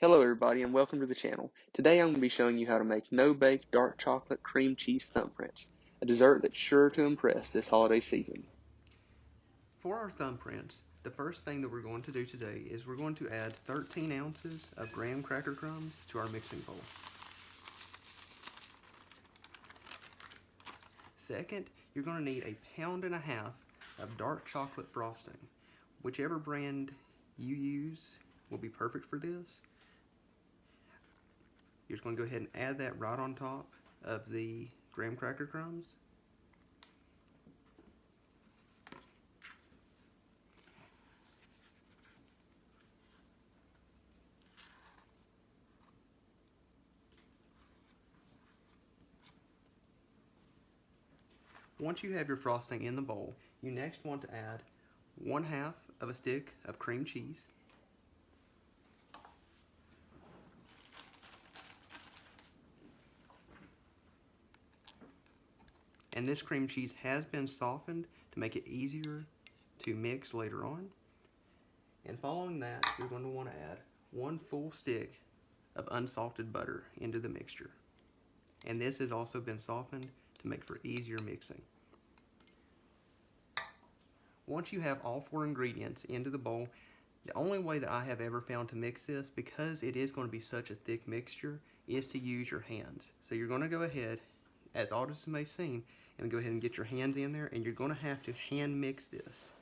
Hello everybody and welcome to the channel. Today I'm going to be showing you how to make no-bake dark chocolate cream cheese thumbprints, a dessert that's sure to impress this holiday season. For our thumbprints, the first thing that we're going to do today is we're going to add 13 ounces of graham cracker crumbs to our mixing bowl. Second, you're going to need a pound and a half of dark chocolate frosting. Whichever brand you use will be perfect for this. You're just going to go ahead and add that right on top of the graham cracker crumbs. Once you have your frosting in the bowl, you next want to add 1/2 of a stick of cream cheese, and this cream cheese has been softened to make it easier to mix later on. And following that, you're going to want to add 1 full stick of unsalted butter into the mixture. And this has also been softened to make for easier mixing. Once you have all 4 ingredients into the bowl, the only way that I have ever found to mix this, because it is going to be such a thick mixture, is to use your hands. So you're going to go ahead, as odd as it may seem, and go ahead and get your hands in there, and you're going to have to hand mix this.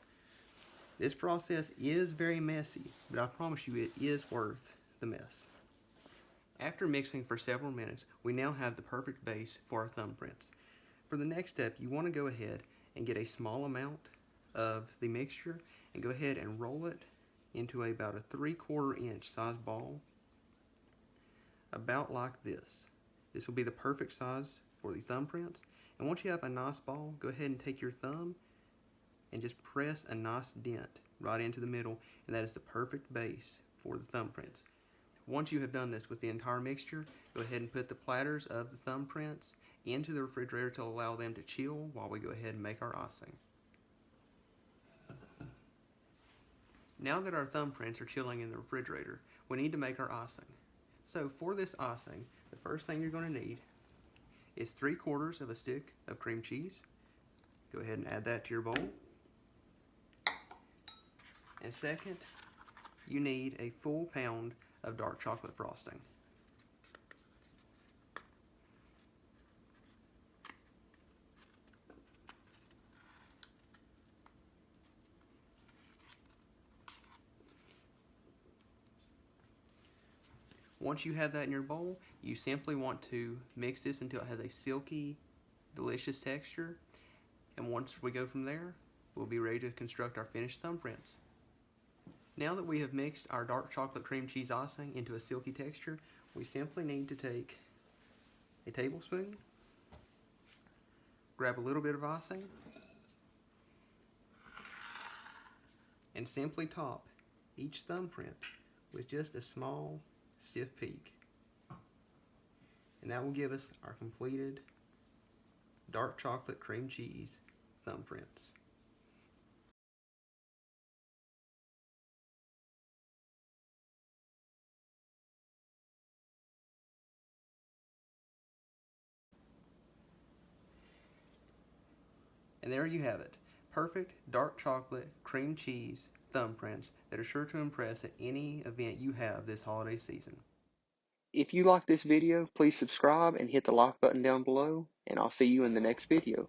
This process is very messy, but I promise you it is worth the mess. After mixing for several minutes, we now have the perfect base for our thumbprints. For the next step, you want to go ahead and get a small amount of the mixture and go ahead and roll it into about a 3/4 inch size ball, about like this. This will be the perfect size for the thumbprints. And once you have a nice ball, go ahead and take your thumb and just press a nice dent right into the middle, and that is the perfect base for the thumbprints. Once you have done this with the entire mixture, go ahead and put the platters of the thumbprints into the refrigerator to allow them to chill while we go ahead and make our icing. Now that our thumbprints are chilling in the refrigerator, we need to make our icing. So for this icing, the first thing you're going to need is 3/4 of a stick of cream cheese. Go ahead and add that to your bowl. And second, you need a full pound of dark chocolate frosting. Once you have that in your bowl, you simply want to mix this until it has a silky, delicious texture. And once we go from there, we'll be ready to construct our finished thumbprints. Now that we have mixed our dark chocolate cream cheese icing into a silky texture, we simply need to take a tablespoon, grab a little bit of icing, and simply top each thumbprint with just a small stiff peak. And that will give us our completed dark chocolate cream cheese thumbprints. And there you have it. Perfect dark chocolate cream cheese thumbprints that are sure to impress at any event you have this holiday season. If you like this video, please subscribe and hit the like button down below, and I'll see you in the next video.